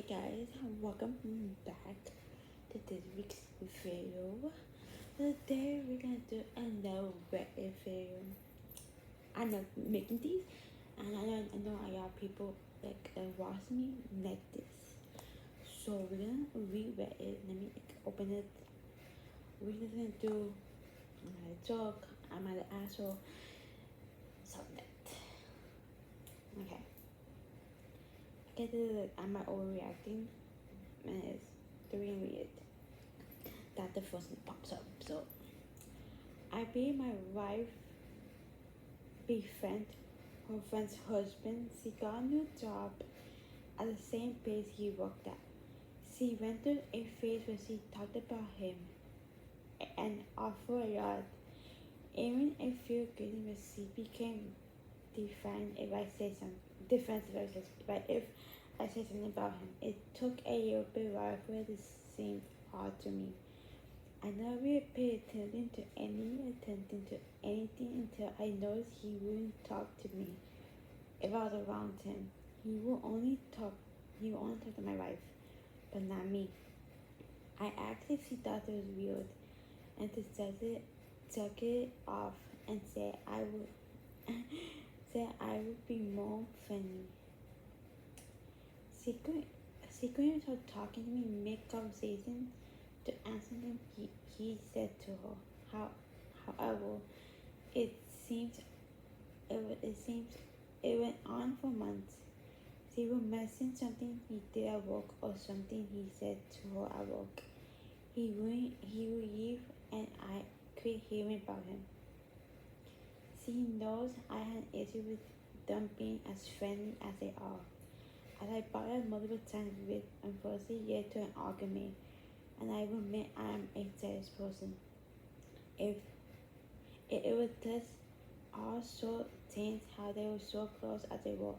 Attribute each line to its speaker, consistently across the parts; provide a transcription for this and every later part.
Speaker 1: Hey guys, welcome back to this week's video. Today we're gonna do another Reddit video. I know making these, and I know a lot of people watch me like this. So we're gonna read Reddit. Let me open it. We're just gonna do. I'm gonna talk. I'm gonna asshole. Something. Okay. I get it. Am I overreacting? And it's doing weird. That the first one pops up. So I be my wife befriend her friend's husband. She got a new job at the same place he worked at. She went through a phase where she talked about him and offered a lot. Even a few good where she became defined if I say something defensive if I say something about him. It took a little bit while for it seemed odd to me. I never really paid attention to anything until I noticed he wouldn't talk to me if I was around him. He would only talk to my wife, but not me. I asked if she thought it was weird, and to took it off and said I would said I would be more friendly. She couldn't start talking to me mid conversation to answer him. He said to her, however, it seems it went on for months. She would mention something he did at work or something he said to her at work. He would leave and I quit hearing about him. She knows I had an issue with them being as friendly as they are. As I brought up multiple times with unfortunately yet to an argument, and I will admit I am a jealous person. If it was just all so tense how they were so close as they were,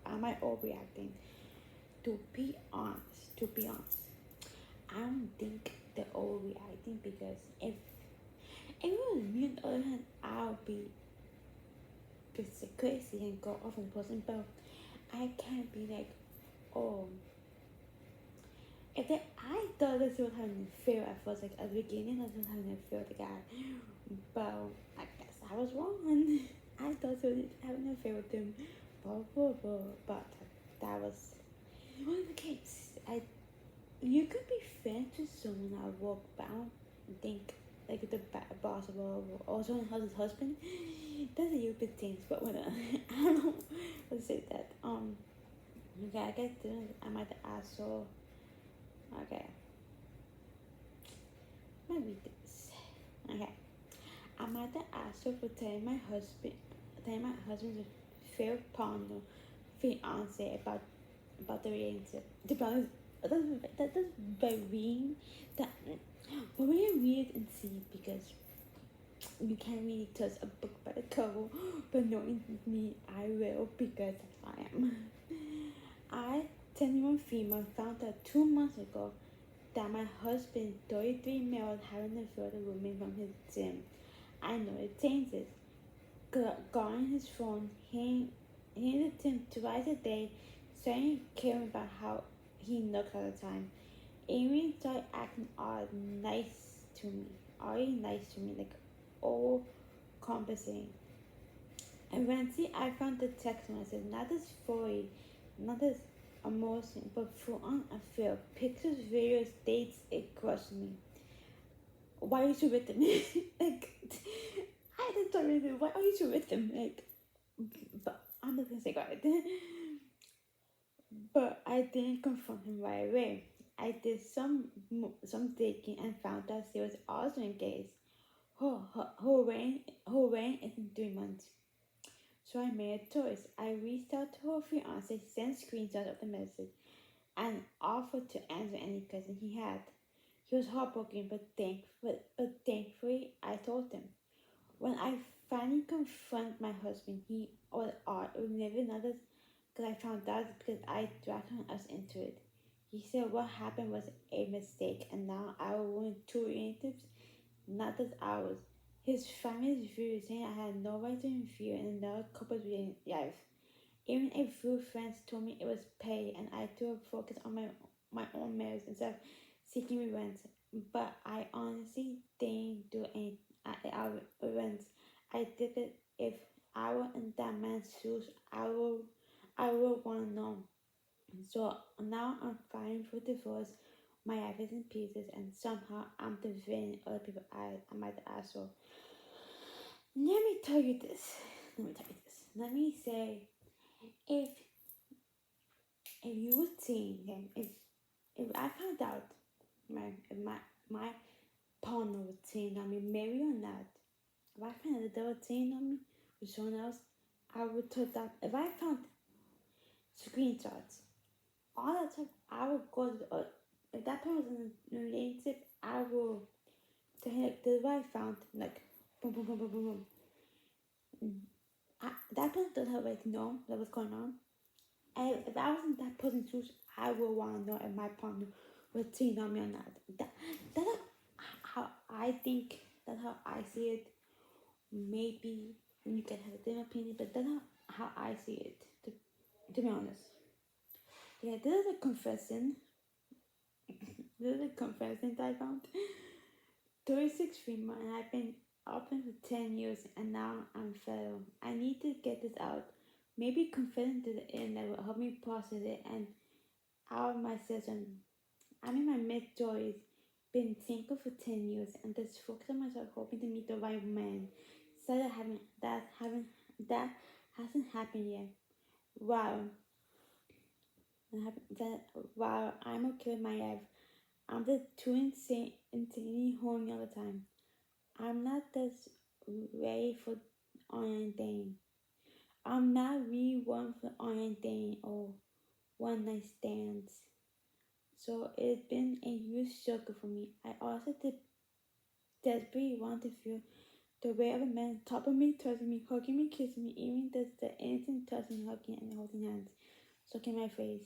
Speaker 1: am I overreacting? To be honest, I don't think they're overreacting because if it was me on the other hand, I'll be crazy and go off on the person, but I can't be like, oh. I thought that she was having an affair at first, like at the beginning, I was having an affair with the guy, but I guess I was wrong. I thought she was having an affair with him, but that was the case. You could be friends with someone at work, but I don't think like the boss or someone else's husband. That's a little bit things, but when I don't know how to say that. Okay, I guess I'm at the asshole. Okay. Let me read this. Okay. I'm at the asshole for telling my husband's fair partner, fiance about the relationship. To be honest, that's very weird. That but we read and see because you can't really trust a book by the cover, but knowing me, I will because I am. I, 21 female, found out 2 months ago that my husband, 33 male, having an affair with a woman from his gym. I know it changes. Guarding his phone, hearing the gym twice a day, starting caring about how he looks all the time. Amy started acting all nice to me, like all compensating. Eventually, I found the text message, not as fully, not as emotion, but full on affair. Pictures, videos, dates, it crushed me. Why are you so with him? Like, I didn't tell you, why are you so with him? Like, but I'm not gonna say God. But I didn't confront him right away. I did some digging and found out she was also engaged. Her wedding is in 3 months. So I made a choice. I reached out to her fiance, sent screenshots of the message, and offered to answer any question he had. He was heartbroken, but thankfully I told him. When I finally confronted my husband, he or it was never another because I found out because I dragged us into it. He said what happened was a mistake, and now I will ruin 2 relatives, not just ours. His family's view saying I had no right to interfere in another couple's life. Even a few friends told me it was pay and I to focus on my own merits instead of seeking revenge. But I honestly didn't do any our revenge. I did it if I were in that man's shoes, I will want to know. So now I'm fighting for divorce, my life is in pieces, and somehow I'm defending other people. I might asshole. Let me tell you this. Let me say, if you would see, okay, if I found out if my partner was cheating on me, married or not, if I found out that they were cheating on me with someone else, I would tell that. If I found screenshots, all that stuff, I would go to if that person was in a relationship, I will tell him, like, this is what I found, like, boom, boom, boom, boom, boom, boom. That person doesn't have, like, know that was going on. And if I was in that person's shoes, I would want to know if my partner was cheating on me or not. That's how I think, that's how I see it. Maybe you can have a different opinion, but that's how I see it, to be honest. Yeah, this is a confession. This is a confession that I found. 36 female, and I've been open for 10 years, and now I'm fed up. I need to get this out. Maybe confessing to the internet will help me process it and out of my system. I'm in my mid-20s, been single for 10 years, and just focus on myself, hoping to meet the right man. So that hasn't happened yet. Wow, wow, I'm okay with my life. I'm just too insanely horny all the time. I'm not just ready for online dating. I'm not really one for online dating or one night stands. So it's been a huge struggle for me. I also desperately want to feel the weight of a man on top of me, touching me, hugging me, kissing me, even just the innocent touching, hugging, and holding hands, sucking my face.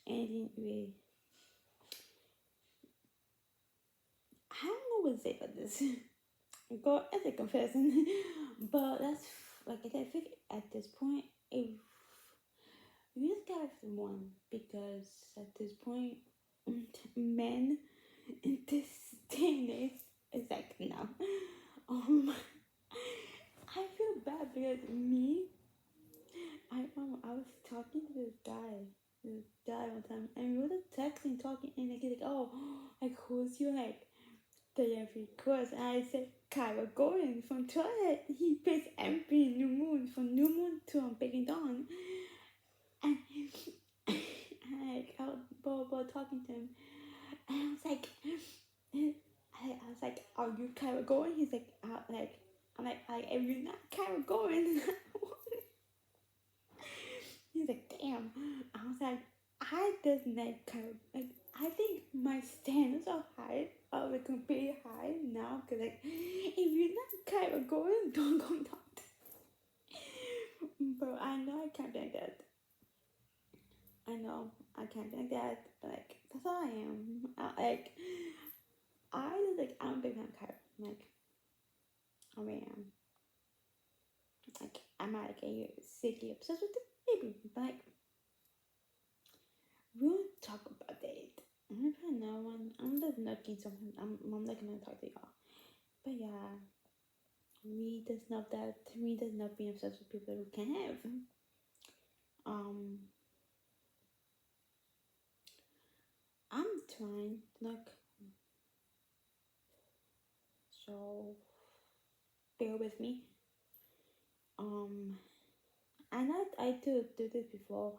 Speaker 1: Anything really. I don't know what to say about this. Go as a confession, but that's, like I said, I think at this point, if you just gotta have one, because at this point, men in this day and age, it's like, no. I feel bad because me, I was talking to this guy one time, and we were texting, talking, and like, he's like, oh, like, who's your, like, the course? And I said, Kyra Gordon from Twilight. He plays MP in New Moon, from New Moon to Big Dawn. And like, I was talking to him, and I was like, are you Kyra Gordon? He's like, I'm like, if you're not Kyra Gordon, he's like, damn. I was like, I just like Kyra. Like, I think my standards are high, like completely high now. Cause like, if you're not Kyra Gordon, don't go down. But I know I can't do that. I know I can't do that. But like, that's all I am. I'm a big fan of Kyra. Like, I really am. Like, I'm not like a sickly obsessed with the baby, but like, we won't talk about it. I'm gonna find another one. I'm just looking something. I'm not gonna talk to y'all. But yeah, we just not being obsessed with people who can have. I'm trying, like, so bear with me. I know I do this before,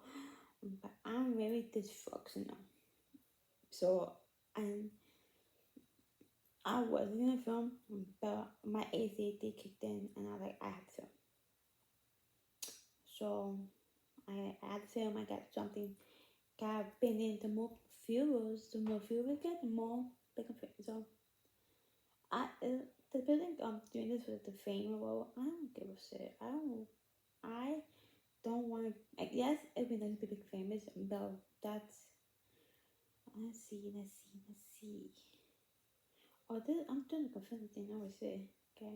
Speaker 1: but I'm very dysfunctional. So, and I was in a film, but my ADHD kicked in, and I was like, I have to film. So I had to film. I got something. Got been in the more viewers get, the more they can film. So the building doing this with the fame. Well, I don't give a shit. I don't want to. Like, yes, it'd be nice to be famous, but that's. Let's see. Oh, I'm doing a confession thing. I would say. Okay.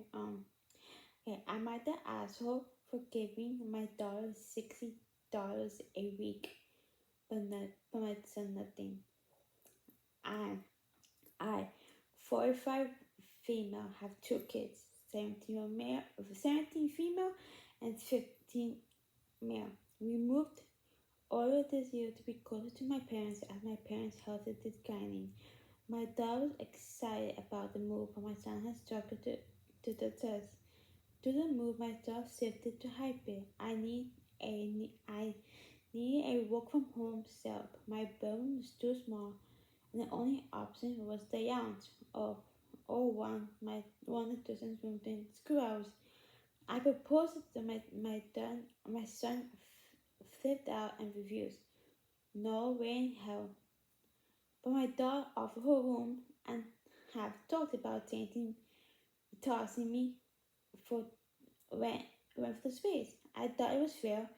Speaker 1: Okay. Am I the asshole for giving my daughter $60 a week, but my son nothing. I, 45 female, have 2 kids, 17 female and 15 male. We moved earlier this year to be closer to my parents as my parents' health is declining. My dad was excited about the move, but my son has struggled to the test. To the move, my job shifted to hybrid. I need a work from home setup. My bedroom was too small, and the only option was the lounge or one of the room during school hours. I proposed it to my son flipped out and refused. No way in hell. But my daughter offered her room and have talked about tossing me for rent for the space. I thought it was fair,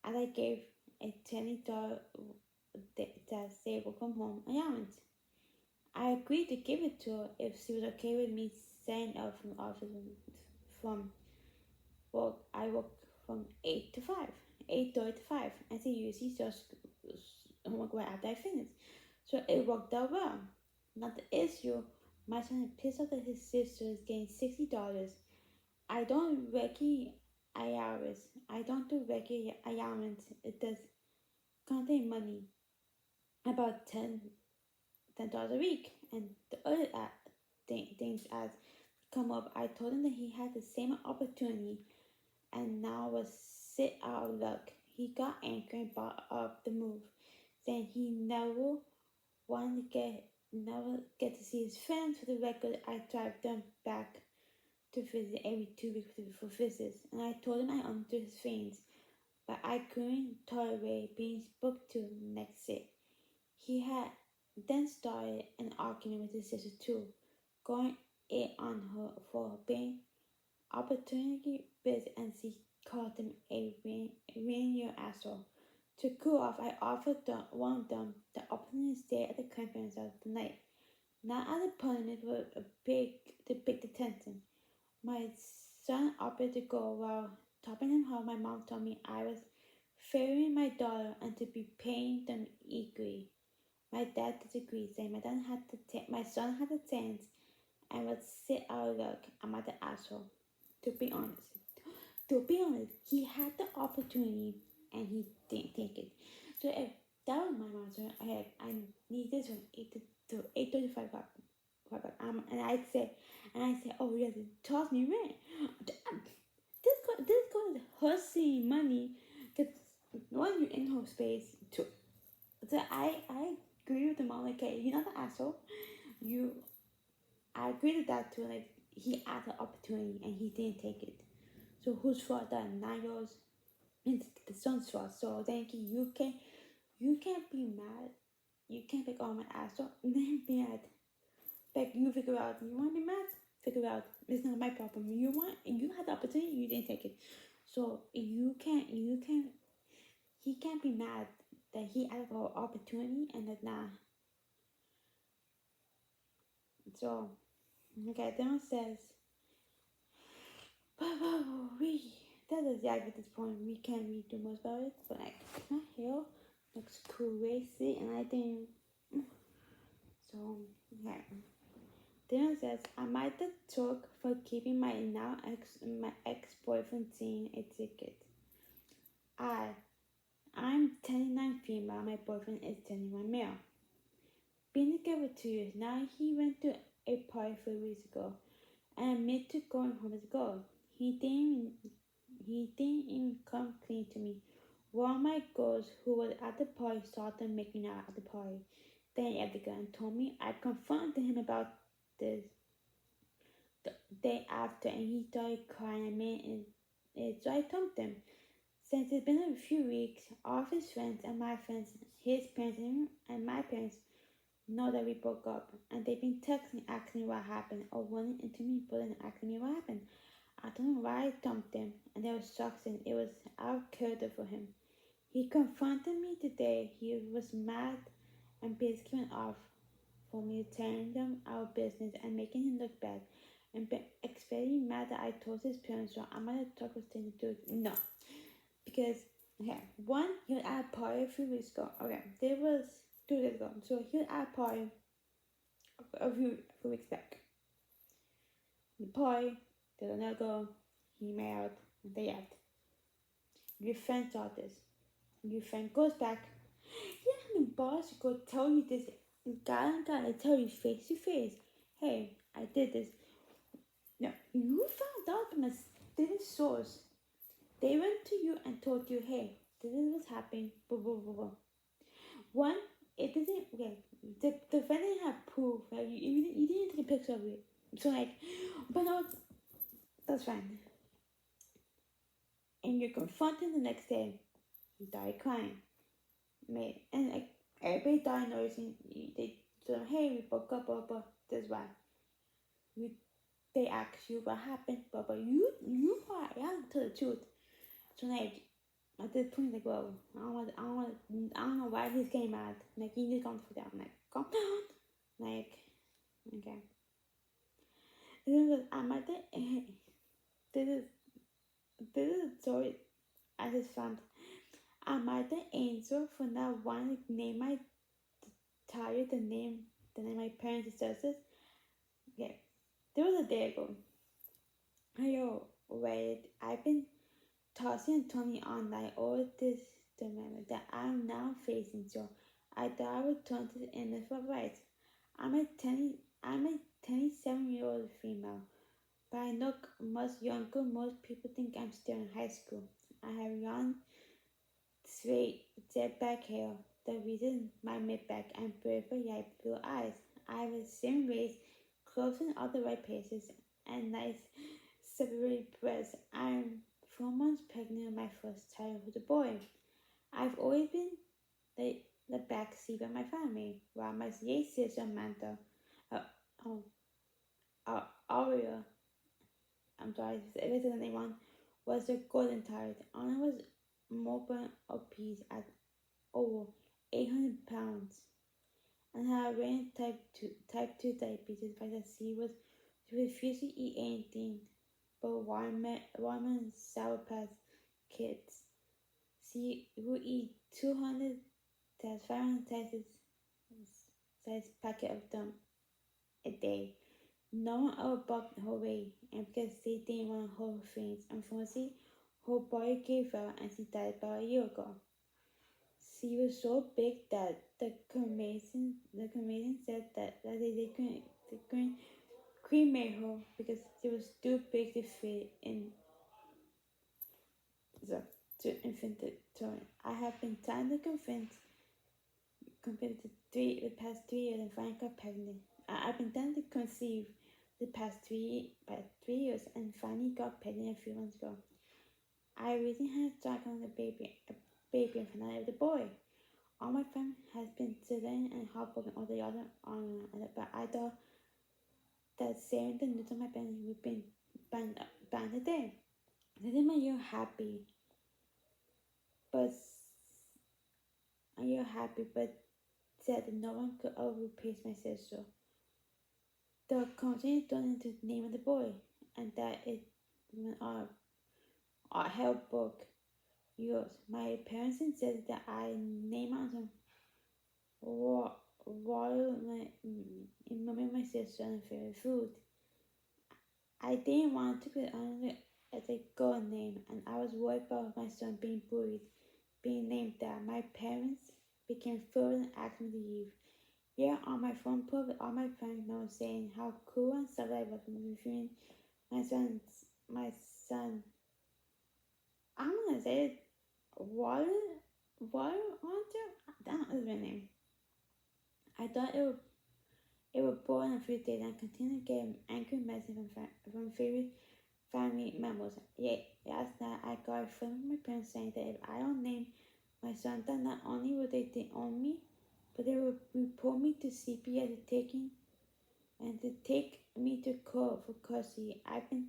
Speaker 1: and I gave a $20 work from home allowance. I agreed to give it to her if she was okay with me setting up from office from work. I work from 8:30 to 5, and she usually just homework right after I finish. So it worked out well. Not the issue. My son is pissed off that his sister is getting $60. I don't regular hours. I don't do regular allowance. It does contain money, about $10 a week, and the other things as come up. I told him that he had the same opportunity, and now was sit out of luck. He got angry and brought up the move, saying he never get to see his friends. For the record, I drive them back to visit every 2 weeks for visits, and I told him I understood his feelings, but I couldn't tolerate being spoken to next day. He had then started an argument with his sister too, going in on her for being opportunity busy, and she called him a rainier asshole. To cool off, I offered one of them the opportunity to stay at the conference of the night, not as a punishment but the big detention. My son offered to go while topping him home. My mom told me I was favoring my daughter and to be paying them equally. My dad disagreed, saying my son had the chance and would sit out of luck. I'm not the asshole. To be honest, he had the opportunity and he didn't take it. So if that was my answer, I need this from 8:35. And I said, oh yeah, toss me rent. This girl is hustling money because when you're in her space too. So I agree with the mom. Like, okay, you're not an asshole. I agree with that too. Like, he had the opportunity and he didn't take it. So whose fault that 9 years? It's the son's fault. So thank you. You can't be mad. You can't pick on my asshole and then be mad. Like, you figure out. You want to be mad? Figure out. It's not my problem. You had the opportunity. You didn't take it. So you can't. He can't be mad that he had an opportunity and that nah. So, okay, then it says, that is exactly at this point. We can't read too much about it, but like, my hair looks crazy, and I think, so, okay. Then it says, I might have took for keeping my ex-boyfriend seeing a ticket. I'm 29 female, my boyfriend is 21 male. Been together 2 years now. He went to a party 3 weeks ago and admitted to going home as a girl. He didn't even come clean to me. One of my girls who was at the party saw them making out at the party. Then he the gun and told me. I confronted him about this the day after, and he started crying at me, and so I told him. Since it's been a few weeks, all of his friends and my friends, his parents and my parents, know that we broke up, and they've been texting asking me what happened, or running into me and asking me what happened. I don't know why I dumped him, and they were shocked, and it was out of character for him. He confronted me today. He was mad and basically went off for me telling them our business and making him look bad. and been expecting mad that I told his parents so I might have talked with him to do it. No. Because okay, one, he was at a party a few weeks ago. Okay, there was 2 days ago. So he was at a party a few weeks back. The party, there's another girl, he made out, and they left. Your friend saw this. Your friend goes back. You know how many bars you go tell you this? Gotta tell you face to face. Hey, I did this. No, you found out from a steady source. They went to you and told you, hey, this is what's happening. Blah, blah, blah, blah. One, it doesn't, okay, the defendant had proof. Like, you didn't take a picture of it. So, like, but no, that's fine. And you're confronted the next day. You die crying. Mate, and like, everybody died noticing. They told them, hey, we broke up, blah, blah, that's why. They ask you what happened, but you are young to the truth. So like at this point, like, well, I don't know why he's getting mad. Like, he just calm down. Like, calm down. Like, okay. I'm at the this is a story I just found. I'm at the angel for not wanting to name my child the name my parents says this. Okay, there was a day ago. Yo, wait, I've been tossing and turning online all this dilemma that I'm now facing, so I thought I would turn to the internet for advice. I'm a 27-year-old female, but I look much younger. Most people think I'm still in high school. I have young, straight, jet back hair, the reason my mid-back and beautiful light blue eyes. I have the same race, clothes in all the right places, and nice separated breasts. I'm 4 months pregnant with my first child with a boy. I've always been the backseat of my family, while my late sister Samantha, Aria, I'm sorry if it's anyone, was the golden child. Anna was mobile obese at over 800 pounds and had ran type 2 diabetes by the she refused to eat anything but watermelon and Sour Patch Kids. She would eat 200 to 500 size packet of them a day. No one ever bucked her way, and because they didn't want her things, unfortunately, her body gave out and she died about a year ago. She was so big that the cremation said that they couldn't cremate her because she was too big to fit in the infantatory. I have been trying to convince the past 3 years and finally got pregnant. I've been trying to conceive the past 3 years and finally got pregnant a few months ago. I recently had a child on a baby and finally had a boy. All my family has been sitting and heartbroken all the other but I thought that sharing the news of my family would be banned a day. This is my year happy, but said that no one could ever replace my sister. The company turned into the name of the boy, and that it our help book yours. My parents insisted that I name on water in memory of my sister and favorite food. I didn't want to put on it as a girl name, and I was worried about my son being bullied, being named that. My parents became thrilled and asked me to leave. Yeah, on my phone post with all my friends notes saying how cool and stuff I was reviewing my son. I'm gonna say it. Water Hunter? That is my name. I thought it would bore in a few days and continue to get angry messages from favorite family members. Yeah, last night I got a phone from my parents saying that if I don't name my son, then not only would they disown me, but they would report me to CPS to take me to court for custody. I've been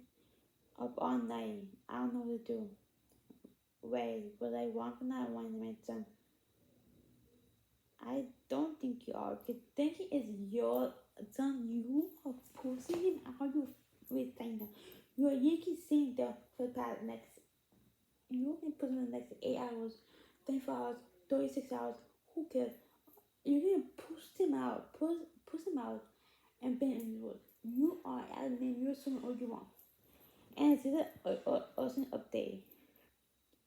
Speaker 1: up all night. I don't know what to do. Wait, will I want for not wanting my son? I don't think you are. Because thinking is your son. You are pushing him out of with China. You can sitting there for the past next, you can put in the next 8 hours, 24 hours, 36 hours, who cares? You can push them out, and bend in the wood. You are admin, you're doing all you want. And it's an awesome update.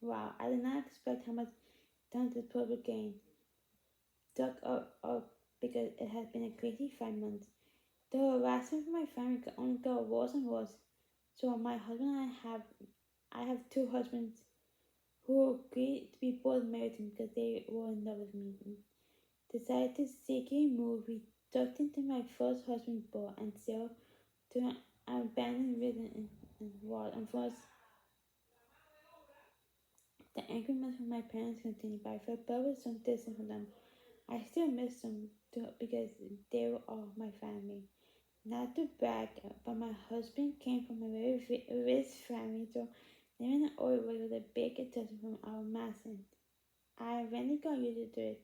Speaker 1: Wow, I did not expect how much time the public game dug up because it has been a crazy 5 months. The harassment from my family could only go worse and worse. So my husband and I have two husbands who agreed to be both married to me because they were in love with me. Decided to secretly move. We ducked into my first husband's boat and sailed to an abandoned river in Ward. And first, the arguments from my parents continued, but I felt better some distance from them. I still miss them too because they were all my family. Not to brag, but my husband came from a very rich family, so living in oil was a big adjustment from our massive. I eventually got used to it.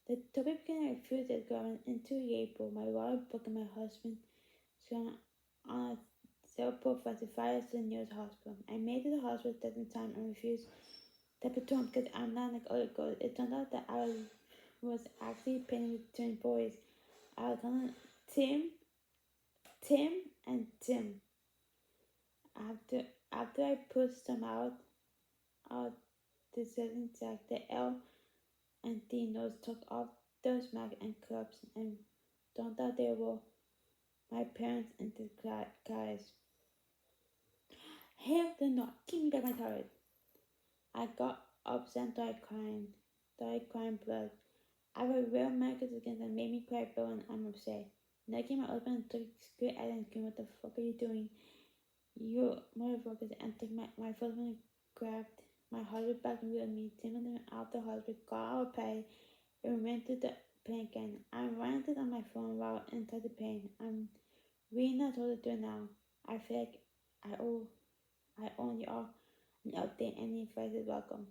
Speaker 1: The topic began I refused it going into April. My wife booked my husband so on a sailboat for 5 to the nearest hospital. I made it to the hospital at the time and refused the baton because I'm not like other girls. It turned out that I was actually pregnant with twin boys. I was calling Tim and Tim. After I pushed them out the certain sack, the L and D nose took off those smack and cups and turned out they were my parents and the guys. Hell no, give me back my toilet. I got upset and started crying blood. I was real mad because again that made me cry blood and I'm upset. And I came my husband and took straight at it and screamed, "What the fuck are you doing? You motherfuckers!" And took my husband and grabbed my husband back and with me, Tim them out the hospital, got our pay, and went to the plane again. I ranted on my phone while inside the plane. I'm really not told to do now. I feel like I own y'all an update. Any advice is welcome.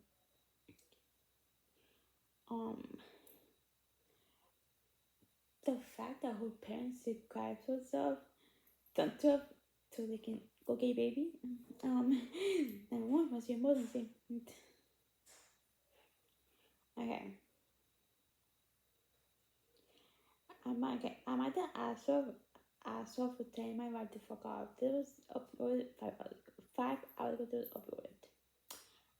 Speaker 1: Um, the fact that her parents subscribe to herself, don't to so they can go get a baby. And one was your mother saying, okay. I might have asked her for telling my wife to fuck off. This was uploaded 5 hours ago. 5 hours ago, this was uploaded.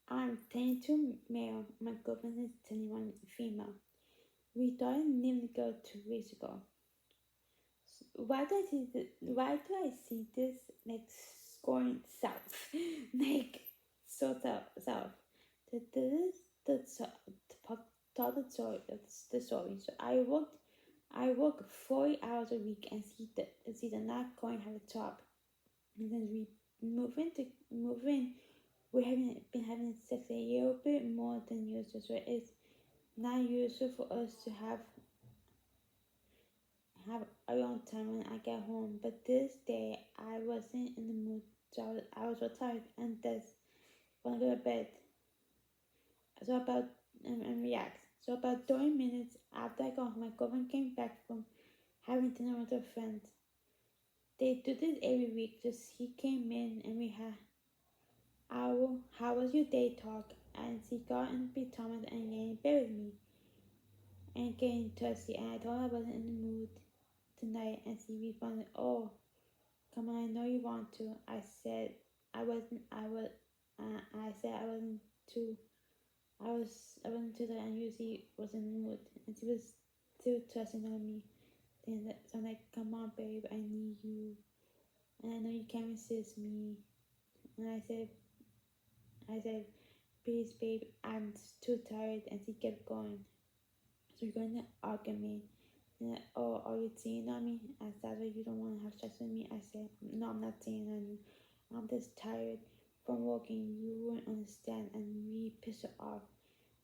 Speaker 1: I'm 22 male. My girlfriend is 21 female. We started living together 2 weeks ago. Why do I see this like going south? Like so south. This is the story. The story. So I work 40 hours a week and see the not going have a job. And then we move in. We haven't been having sex a little bit more than usual, so it's not usual for us to have alone time when I get home. But this day I wasn't in the mood, so I was so tired and just want to go to bed. So about and react. So about 30 minutes after I got home, my girlfriend came back from having dinner with her friends. They do this every week. Just he came in and we had our "How was your day?" talk, and she got in pajamas and lay in bed with me and getting thirsty. And I told her I wasn't in the mood tonight, and she responded, "Oh, come on, I know you want to." I said I wasn't. I said I wasn't too. I wasn't too tired, and usually was in the mood, and she was still trusting on me. Then so I'm like, "Come on, babe, I need you, and I know you can't resist me." And I said, "Please, babe, I'm too tired," and she kept going. So we're going to argument. And "Oh, are you cheating on me?" I said, "Well, you don't want to have sex with me." I said, "No, I'm not cheating on you. I'm just tired from working. You wouldn't understand," and we pissed her off.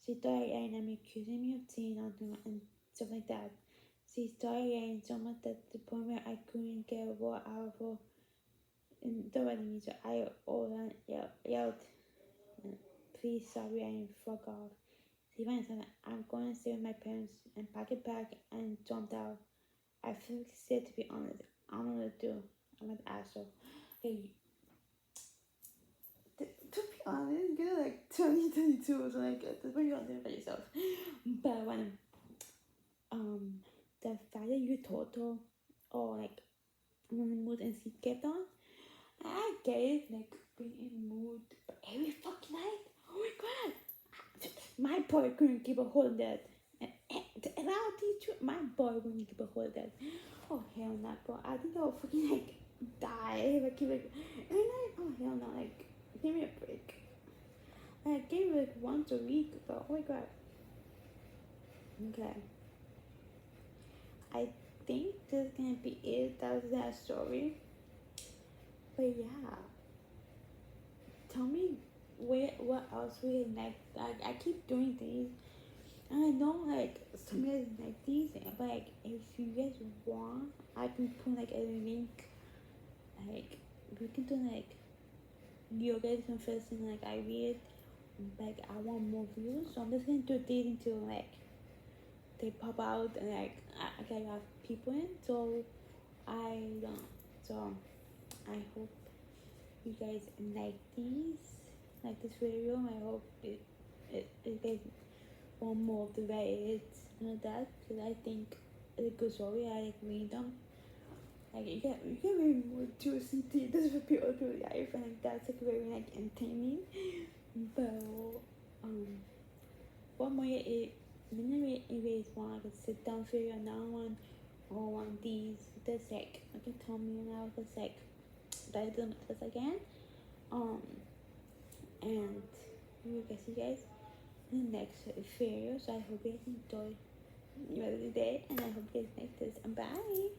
Speaker 1: She started yelling at me, accusing me of cheating on her and stuff like that. She started yelling so much that the point where I couldn't get a word out of her in the wedding. So I yelled, "Please stop yelling, fuck off." She finally said, "I'm going to stay with my parents," and packed it back and jumped out. I feel sick, to be honest. I don't know what to do. I'm an asshole. Okay, to be honest, get like 2022 or something like that. That's what you're doing for yourself. But when the fact that you total or like when the mood and sleep kept on, I get it, like being in mood every fucking night. Oh my god, my boy couldn't keep a hold of that. And I'll teach you, my boy wouldn't keep a hold of that. Oh hell no, bro. I think I'll fucking like die if I keep like every night. Oh hell no, like give me a break. Like give me like once a week, but oh my god. Okay. I think this is gonna be it. That was that story. But yeah. Tell me what else we like. I keep doing these. And I know like some guys like these, but like if you guys want, I can put like a link. Like we can do like you guys confessing like I read. Like I want more views, so I'm just gonna do these until like they pop out and like I can have people in. So I don't. So I hope you guys like this video. I hope it guys want more of the Reddit and that, because I think it's a good story. I like read them. Like you can read more juicy tea. This is for people life, and like that's like very like entertaining. But what more it many ways want like a sit down video, another one or one of these. That's like okay, tell me now. That's like that I do this again. And we will see you guys in the next video. So I hope you guys enjoy the rest of the day, and I hope you guys like this. And bye.